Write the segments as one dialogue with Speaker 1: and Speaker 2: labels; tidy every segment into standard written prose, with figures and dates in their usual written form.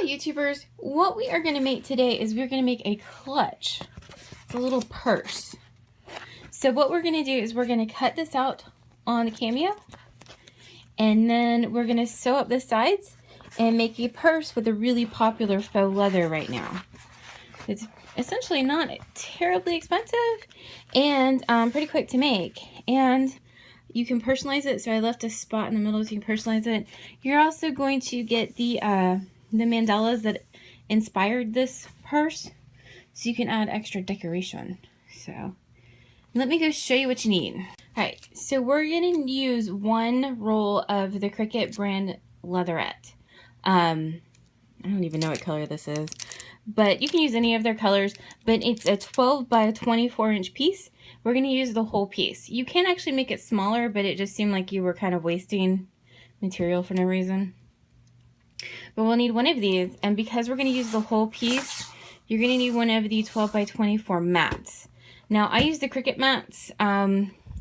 Speaker 1: Hello YouTubers, what we are going to make today is we're going to make a clutch. It's a little purse. So what we're going to do is we're going to cut this out on the Cameo, and then we're going to sew up the sides and make a purse with a really popular faux leather right now. It's essentially not terribly expensive and pretty quick to make, and you can personalize it. So I left a spot in the middle so you can personalize it. You're also going to get the mandalas that inspired this purse, so you can add extra decoration. So let me go show you what you need. Alright, so we're going to use one roll of the Cricut brand leatherette. I don't even know what color this is, but you can use any of their colors, but it's a 12 by 24 inch piece. We're going to use the whole piece. You can actually make it smaller, but it just seemed like you were kind of wasting material for no reason. But we'll need one of these, and because we're going to use the whole piece, you're going to need one of the 12 by 24 mats. Now, I use the Cricut mats.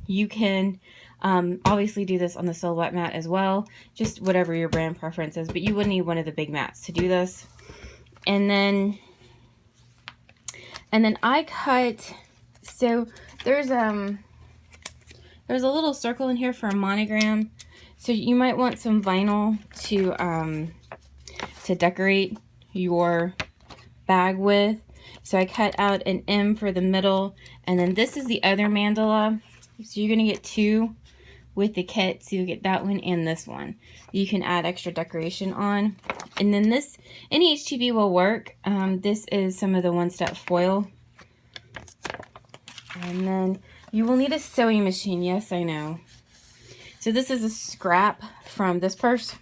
Speaker 1: You can obviously do this on the silhouette mat as well, just whatever your brand preference is, but you would need one of the big mats to do this. And then I cut, so there's a little circle in here for a monogram, so you might want some vinyl to decorate your bag with. So I cut out an M for the middle, and then this is the other mandala. So you're gonna get two with the kit, so you get that one and this one. You can add extra decoration on. And then this, any HTV will work. This is some of the one-step foil. And then you will need a sewing machine. Yes, I know. So this is a scrap from this purse.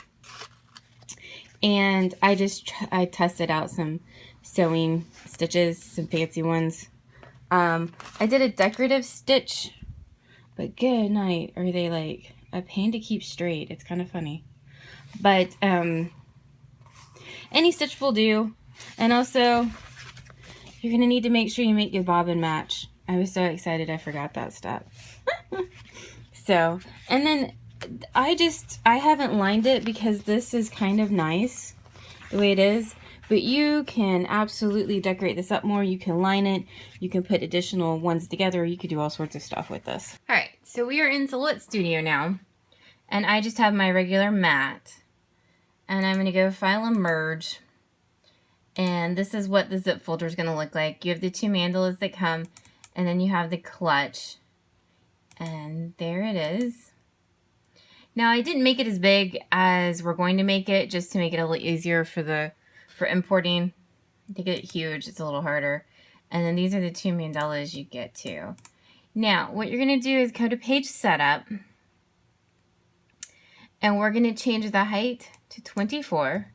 Speaker 1: And I tested out some sewing stitches, some fancy ones. I did a decorative stitch, but good night, are they like a pain to keep straight. It's kind of funny. But any stitch will do. And also, you're going to need to make sure you make your bobbin match. I was so excited I forgot that step. So, and then I haven't lined it because this is kind of nice the way it is. But you can absolutely decorate this up more. You can line it. You can put additional ones together. You could do all sorts of stuff with this. All right, so we are in Silhouette Studio now. And I just have my regular mat. And I'm going to go File and Merge. And this is what the zip folder is going to look like. You have the two mandalas that come. And then you have the clutch. And there it is. Now, I didn't make it as big as we're going to make it, just to make it a little easier for importing. To get it huge, it's a little harder. And then these are the two mandalas you get too. Now, what you're going to do is go to page setup. And we're going to change the height to 24.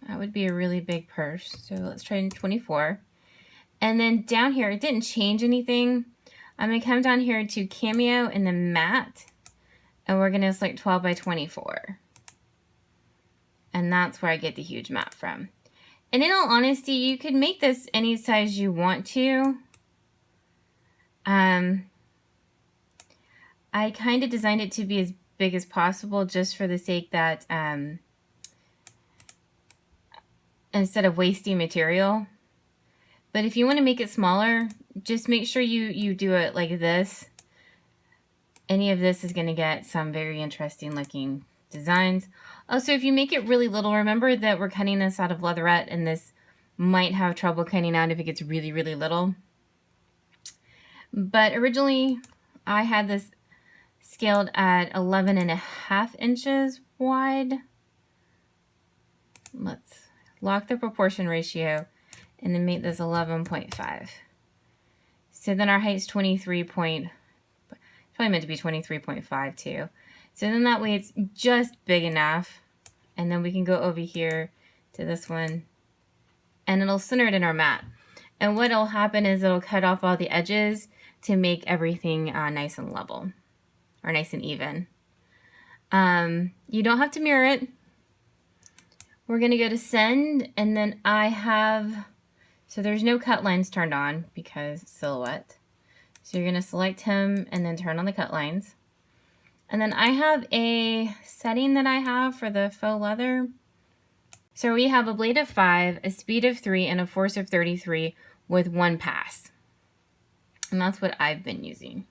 Speaker 1: That would be a really big purse. So let's try 24. And then down here, it didn't change anything. I'm going to come down here to Cameo in the mat. And we're going to select 12 by 24. And that's where I get the huge mat from. And in all honesty, you could make this any size you want to. I kind of designed it to be as big as possible just for the sake that instead of wasting material. But if you want to make it smaller, just make sure you do it like this. Any of this is going to get some very interesting looking designs. Also, if you make it really little, remember that we're cutting this out of leatherette, and this might have trouble cutting out if it gets really, really little. But originally, I had this scaled at 11.5 inches wide. Let's lock the proportion ratio and then make this 11.5. So then our height's 23 point, probably meant to be 23.5 too. So then that way it's just big enough. And then we can go over here to this one, and it'll center it in our mat. And what'll happen is it'll cut off all the edges to make everything nice and level, or nice and even. You don't have to mirror it. We're going to go to Send, and then I have, so there's no cut lines turned on because Silhouette. So you're going to select him and then turn on the cut lines. And then I have a setting that I have for the faux leather. So we have a blade of 5, a speed of 3, and a force of 33 with 1 pass. And that's what I've been using.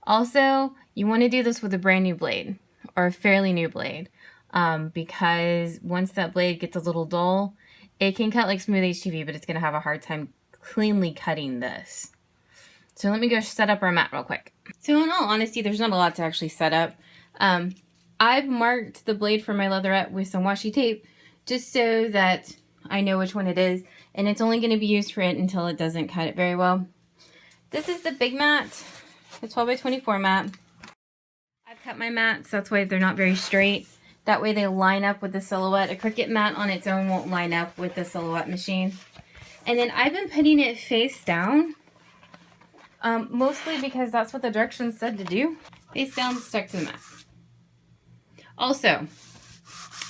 Speaker 1: Also, you want to do this with a brand new blade or a fairly new blade because once that blade gets a little dull, it can cut like smooth HTV, but it's going to have a hard time cleanly cutting this. So let me go set up our mat real quick. So in all honesty, there's not a lot to actually set up. I've marked the blade for my leatherette with some washi tape just so that I know which one it is, and it's only going to be used for it until it doesn't cut it very well. This is the big mat, the 12 by 24 mat. I've cut my mats, that's why they're not very straight. That way they line up with the silhouette. A Cricut mat on its own won't line up with the silhouette machine. And then I've been putting it face down, mostly because that's what the directions said to do. Face down, stuck to the mat. Also,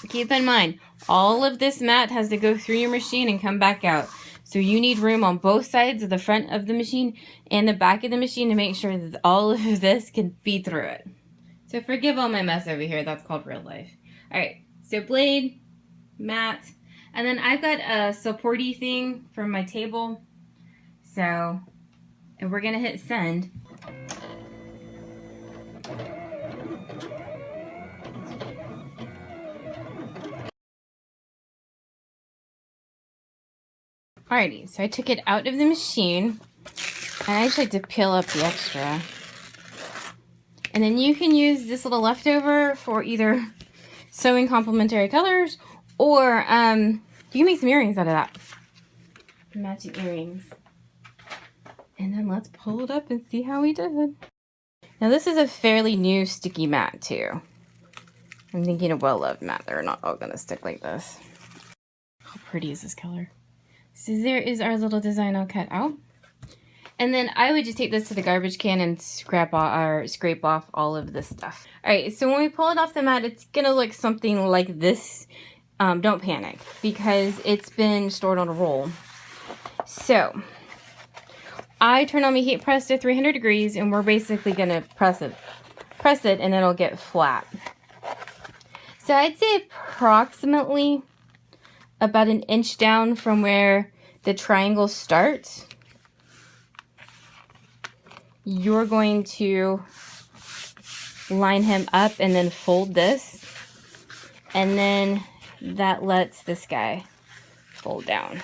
Speaker 1: keep in mind, all of this mat has to go through your machine and come back out. So you need room on both sides of the front of the machine and the back of the machine to make sure that all of this can feed through it. So forgive all my mess over here. That's called real life. All right, so blade, mat, and then I've got a supporty thing from my table. So, and we're gonna hit send. Alrighty, so I took it out of the machine, and I just like to peel up the extra. And then you can use this little leftover for either sewing complementary colors, or you can make some earrings out of that. Matching earrings. And then let's pull it up and see how we did. Now this is a fairly new sticky mat too. I'm thinking a well-loved mat. They're not all gonna stick like this. How pretty is this color? So there is our little design all cut out. And then I would just take this to the garbage can and scrape off all of this stuff. All right, so when we pull it off the mat, it's gonna look something like this. Don't panic, because it's been stored on a roll. So I turn on my heat press to 300 degrees, and we're basically gonna press it, and it'll get flat. So I'd say approximately about 1 inch down from where the triangle starts, you're going to line him up and then fold this, and then that lets this guy fold down.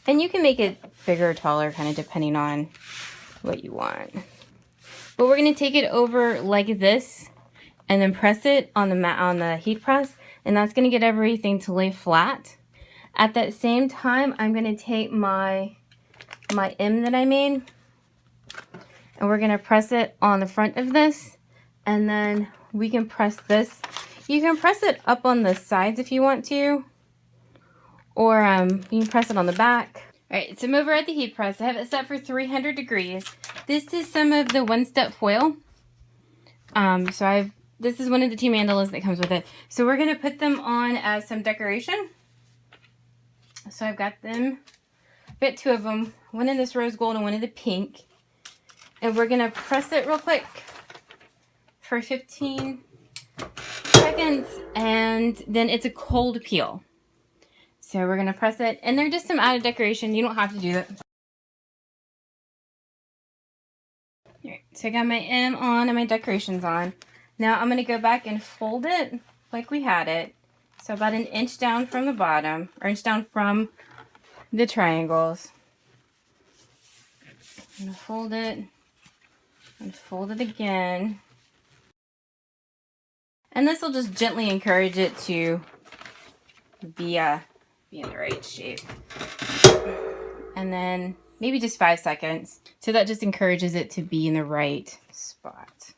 Speaker 1: And you can make it bigger or taller, kind of depending on what you want. But we're going to take it over like this and then press it on the mat, on the heat press, and that's going to get everything to lay flat. At that same time, I'm going to take my M that I made, and we're going to press it on the front of this, and then we can press this. You can press it up on the sides if you want to, or you can press it on the back. All right, so I'm over at the heat press. I have it set for 300 degrees. This is some of the one-step foil. This is one of the 2 mandalas that comes with it. So we're going to put them on as some decoration. So I've got them, bit 2 of them, one in this rose gold and one in the pink. And we're going to press it real quick for 15 seconds, and then it's a cold peel. So we're going to press it, and they're just some added decoration. You don't have to do that. All right, so I got my M on and my decorations on. Now I'm going to go back and fold it like we had it. So about 1 inch down from the bottom, or inch down from the triangles. I'm going to fold it and fold it again. And this will just gently encourage it to be in the right shape. And then maybe just 5 seconds. So that just encourages it to be in the right spot.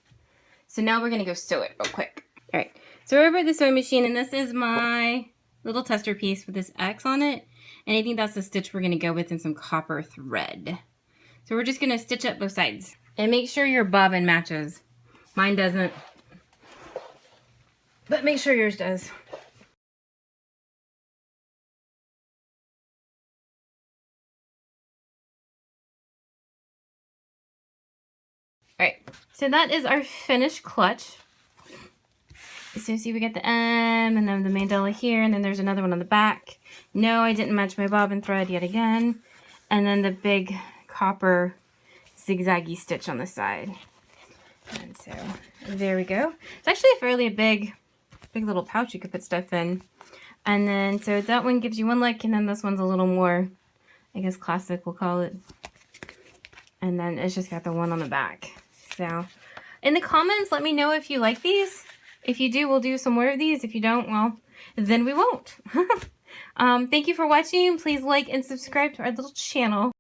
Speaker 1: So now we're going to go sew it real quick. All right. So we're over at the sewing machine, and this is my little tester piece with this X on it. And I think that's the stitch we're going to go with in some copper thread. So we're just going to stitch up both sides. And make sure your bobbin matches. Mine doesn't. But make sure yours does. All right, so that is our finished clutch. So see, we got the M and then the mandala here, and then there's another one on the back. No, I didn't match my bobbin thread yet again. And then the big copper zigzaggy stitch on the side. And so there we go. It's actually a fairly big little pouch you could put stuff in. And then so that one gives you one look, and then this one's a little more, I guess, classic, we'll call it. And then it's just got the one on the back. So in the comments, let me know if you like these. If you do, we'll do some more of these. If you don't, well, then we won't. Thank you for watching. Please like and subscribe to our little channel.